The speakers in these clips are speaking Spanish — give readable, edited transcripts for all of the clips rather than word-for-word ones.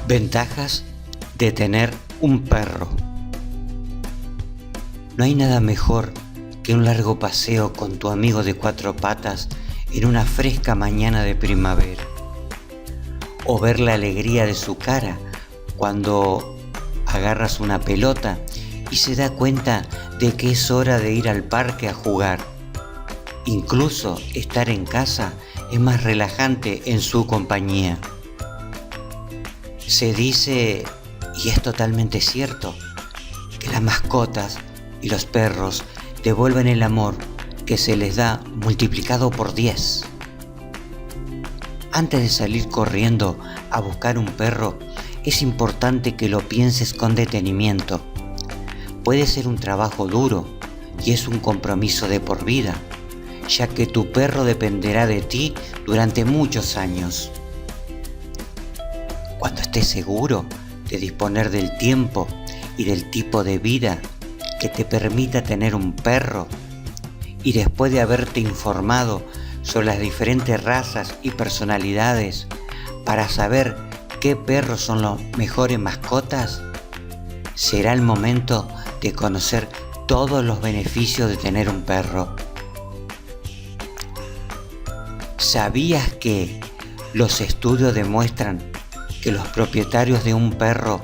Ventajas de tener un perro. No hay nada mejor que un largo paseo con tu amigo de cuatro patas en una fresca mañana de primavera. O ver la alegría de su cara cuando agarras una pelota y se da cuenta de que es hora de ir al parque a jugar. Incluso estar en casa es más relajante en su compañía. Se dice, y es totalmente cierto, que las mascotas y los perros devuelven el amor que se les da multiplicado por 10. Antes de salir corriendo a buscar un perro, es importante que lo pienses con detenimiento. Puede ser un trabajo duro y es un compromiso de por vida, ya que tu perro dependerá de ti durante muchos años. Cuando estés seguro de disponer del tiempo y del tipo de vida que te permita tener un perro, y después de haberte informado sobre las diferentes razas y personalidades para saber qué perros son los mejores mascotas, será el momento de conocer todos los beneficios de tener un perro. ¿Sabías que los estudios demuestran que los propietarios de un perro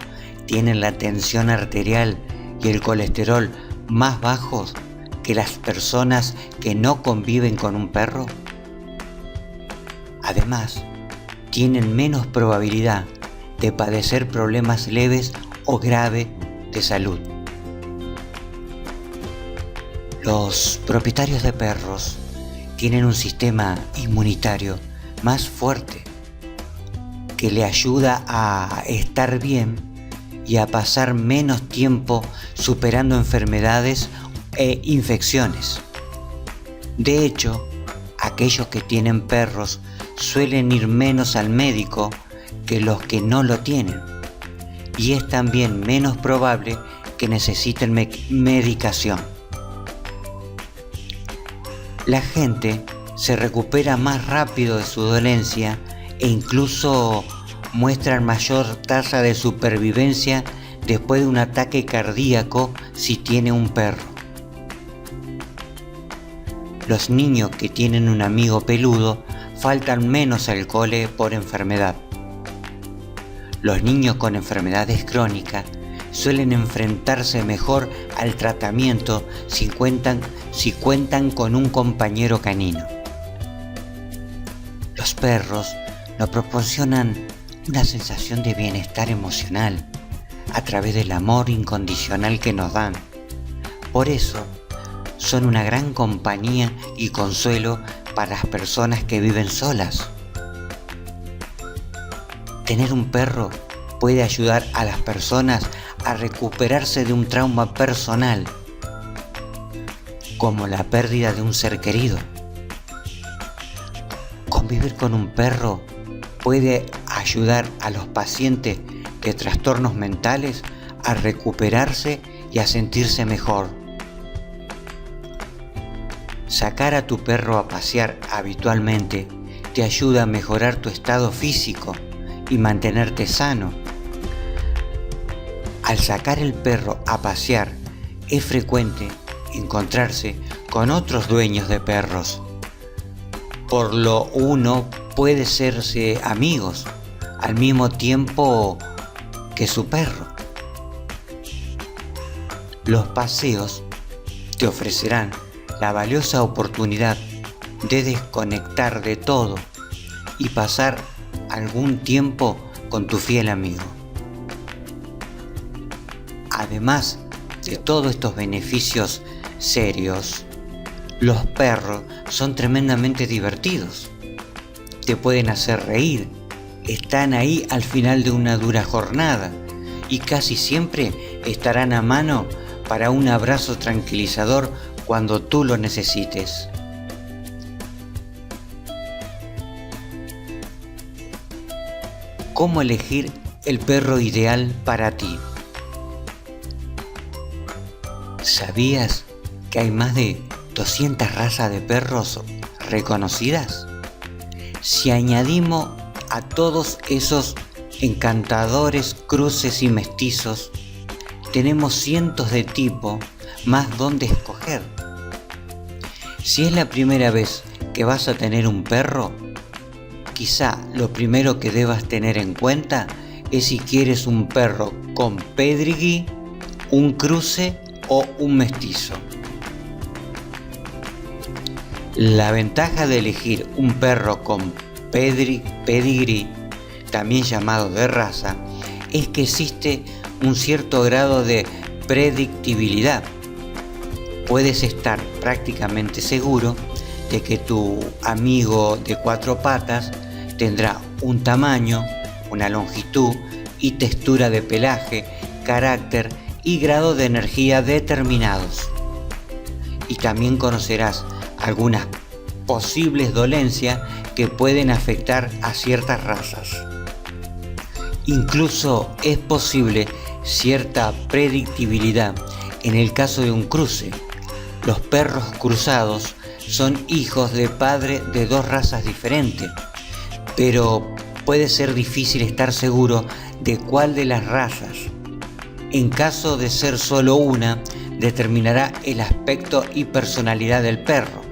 tienen la tensión arterial y el colesterol más bajos que las personas que no conviven con un perro? Además, tienen menos probabilidad de padecer problemas leves o graves de salud. Los propietarios de perros tienen un sistema inmunitario más fuerte que le ayuda a estar bien y a pasar menos tiempo superando enfermedades e infecciones. De hecho, aquellos que tienen perros suelen ir menos al médico que los que no lo tienen, y es también menos probable que necesiten medicación. La gente se recupera más rápido de su dolencia e incluso muestran mayor tasa de supervivencia después de un ataque cardíaco si tiene un perro. Los niños que tienen un amigo peludo faltan menos al cole por enfermedad. Los niños con enfermedades crónicas suelen enfrentarse mejor al tratamiento si cuentan con un compañero canino. Los perros nos proporcionan una sensación de bienestar emocional a través del amor incondicional que nos dan. Por eso, son una gran compañía y consuelo para las personas que viven solas. Tener un perro puede ayudar a las personas a recuperarse de un trauma personal, como la pérdida de un ser querido. Convivir con un perro puede ayudar a los pacientes de trastornos mentales a recuperarse y a sentirse mejor. Sacar a tu perro a pasear habitualmente te ayuda a mejorar tu estado físico y mantenerte sano. Al sacar el perro a pasear, es frecuente encontrarse con otros dueños de perros. Por lo uno puede serse amigos al mismo tiempo que su perro. Los paseos te ofrecerán la valiosa oportunidad de desconectar de todo y pasar algún tiempo con tu fiel amigo. Además de todos estos beneficios serios, los perros son tremendamente divertidos. Te pueden hacer reír, están ahí al final de una dura jornada y casi siempre estarán a mano para un abrazo tranquilizador cuando tú lo necesites. ¿Cómo elegir el perro ideal para ti? ¿Sabías que hay más de 200 razas de perros reconocidas? Si añadimos a todos esos encantadores cruces y mestizos, tenemos cientos de tipos más donde escoger. Si es la primera vez que vas a tener un perro, quizá lo primero que debas tener en cuenta es si quieres un perro con pedigree, un cruce o un mestizo. La ventaja de elegir un perro con pedigree, también llamado de raza, es que existe un cierto grado de predictibilidad. Puedes estar prácticamente seguro de que tu amigo de 4 patas tendrá un tamaño, una longitud y textura de pelaje, carácter y grado de energía determinados. Y también conocerás algunas posibles dolencias que pueden afectar a ciertas razas. Incluso es posible cierta predictibilidad en el caso de un cruce. Los perros cruzados son hijos de padre de 2 razas diferentes, pero puede ser difícil estar seguro de cuál de las razas. En caso de ser solo una, determinará el aspecto y personalidad del perro.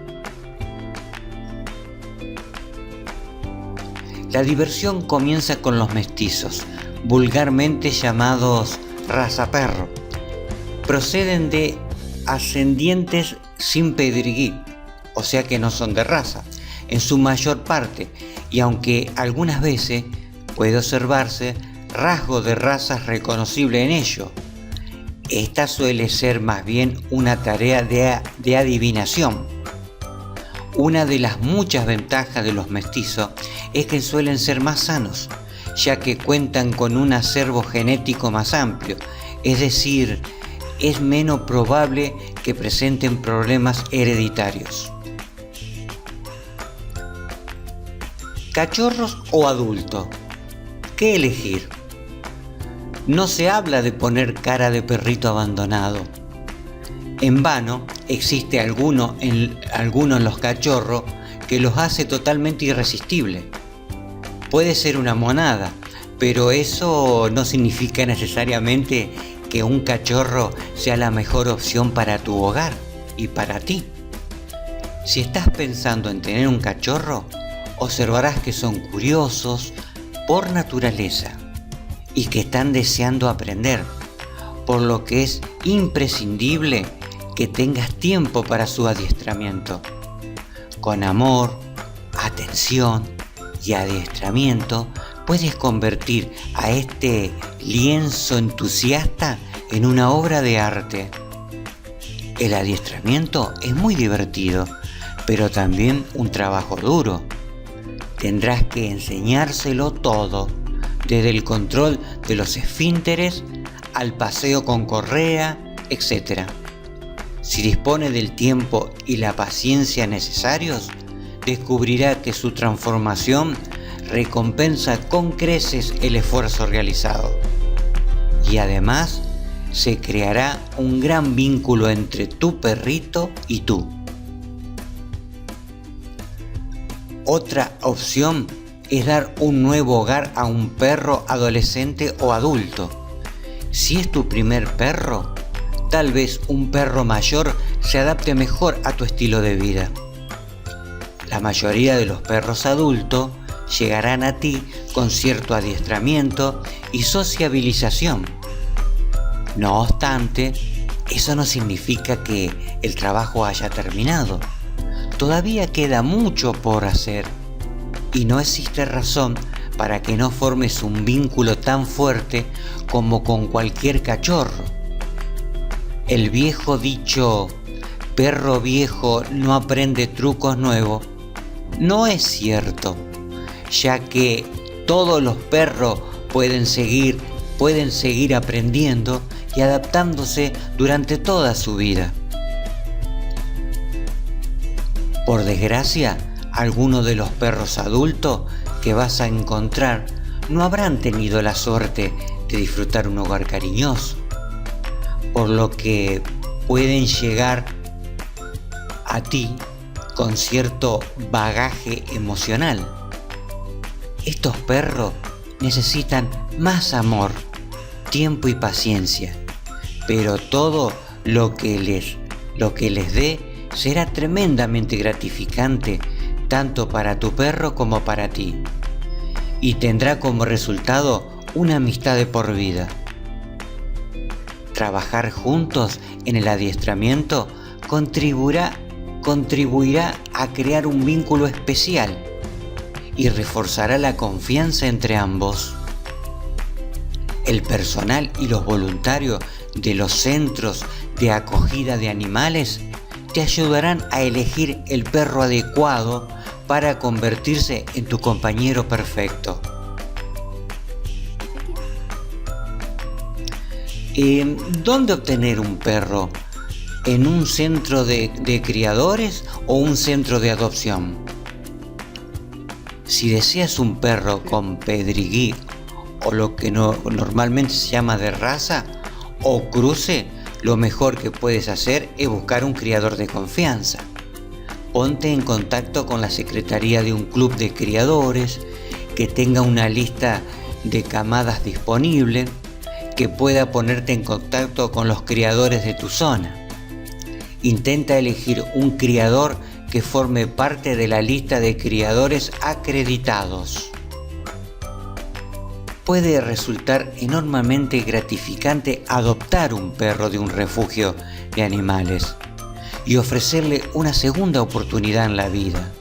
La diversión comienza con los mestizos, vulgarmente llamados raza perro. Proceden de ascendientes sin pedigree, o sea que no son de raza, en su mayor parte, y aunque algunas veces puede observarse rasgo de razas reconocible en ello, esta suele ser más bien una tarea de adivinación. Una de las muchas ventajas de los mestizos es que suelen ser más sanos, ya que cuentan con un acervo genético más amplio, es decir, es menos probable que presenten problemas hereditarios. ¿Cachorros o adultos? ¿Qué elegir? No se habla de poner cara de perrito abandonado. En vano, existe alguno en los cachorros que los hace totalmente irresistibles. Puede ser una monada, pero eso no significa necesariamente que un cachorro sea la mejor opción para tu hogar y para ti. Si estás pensando en tener un cachorro, observarás que son curiosos por naturaleza y que están deseando aprender, por lo que es imprescindible que tengas tiempo para su adiestramiento. Con amor, atención y adiestramiento puedes convertir a este lienzo entusiasta en una obra de arte. El adiestramiento es muy divertido, pero también un trabajo duro. Tendrás que enseñárselo todo, desde el control de los esfínteres al paseo con correa, etc. Si dispone del tiempo y la paciencia necesarios, descubrirá que su transformación recompensa con creces el esfuerzo realizado. Y además, se creará un gran vínculo entre tu perrito y tú. Otra opción es dar un nuevo hogar a un perro adolescente o adulto. Si es tu primer perro, tal vez un perro mayor se adapte mejor a tu estilo de vida. La mayoría de los perros adultos llegarán a ti con cierto adiestramiento y sociabilización. No obstante, eso no significa que el trabajo haya terminado. Todavía queda mucho por hacer y no existe razón para que no formes un vínculo tan fuerte como con cualquier cachorro. El viejo dicho, perro viejo no aprende trucos nuevos, no es cierto, ya que todos los perros pueden seguir aprendiendo y adaptándose durante toda su vida. Por desgracia, algunos de los perros adultos que vas a encontrar no habrán tenido la suerte de disfrutar un hogar cariñoso, por lo que pueden llegar a ti con cierto bagaje emocional. Estos perros necesitan más amor, tiempo y paciencia, pero todo lo que les dé será tremendamente gratificante tanto para tu perro como para ti, y tendrá como resultado una amistad de por vida. Trabajar juntos en el adiestramiento contribuirá a crear un vínculo especial y reforzará la confianza entre ambos. El personal y los voluntarios de los centros de acogida de animales te ayudarán a elegir el perro adecuado para convertirse en tu compañero perfecto. ¿Dónde obtener un perro? ¿En un centro de criadores o un centro de adopción? Si deseas un perro con pedreguí o lo que normalmente se llama de raza o cruce, lo mejor que puedes hacer es buscar un criador de confianza. Ponte en contacto con la secretaría de un club de criadores que tenga una lista de camadas disponible, que pueda ponerte en contacto con los criadores de tu zona. Intenta elegir un criador que forme parte de la lista de criadores acreditados. Puede resultar enormemente gratificante adoptar un perro de un refugio de animales y ofrecerle una segunda oportunidad en la vida.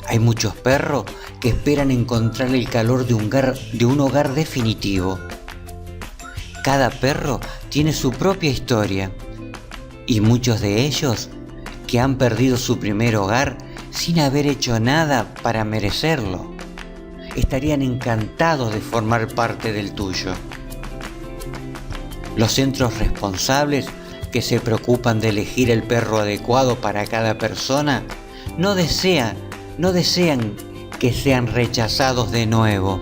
Hay muchos perros que esperan encontrar el calor de un hogar definitivo. Cada perro tiene su propia historia y muchos de ellos que han perdido su primer hogar sin haber hecho nada para merecerlo, estarían encantados de formar parte del tuyo. Los centros responsables que se preocupan de elegir el perro adecuado para cada persona no desean que sean rechazados de nuevo,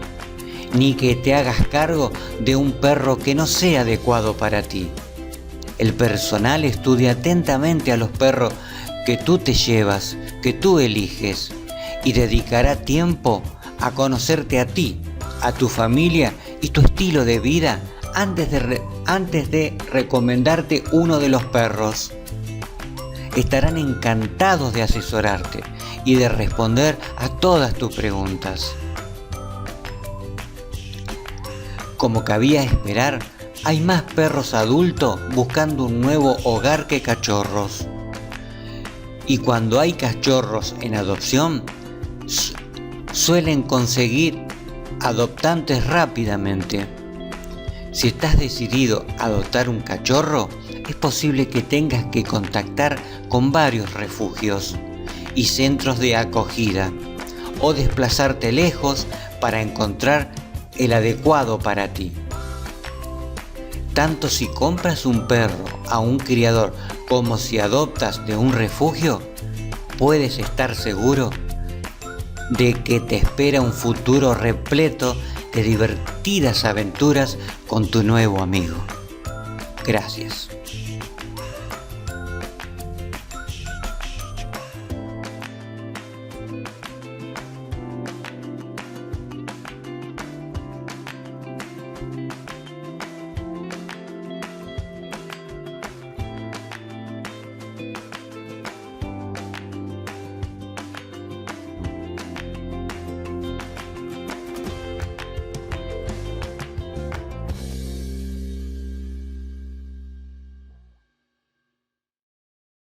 ni que te hagas cargo de un perro que no sea adecuado para ti. El personal estudia atentamente a los perros que tú te llevas, que tú eliges, y dedicará tiempo a conocerte a ti, a tu familia y tu estilo de vida antes de recomendarte uno de los perros. Estarán encantados de asesorarte y de responder a todas tus preguntas. Como cabía esperar, hay más perros adultos buscando un nuevo hogar que cachorros. Y cuando hay cachorros en adopción, suelen conseguir adoptantes rápidamente. Si estás decidido a adoptar un cachorro, es posible que tengas que contactar con varios refugios y centros de acogida o desplazarte lejos para encontrar el adecuado para ti. Tanto si compras un perro a un criador como si adoptas de un refugio, puedes estar seguro de que te espera un futuro repleto de divertidas aventuras con tu nuevo amigo. Gracias.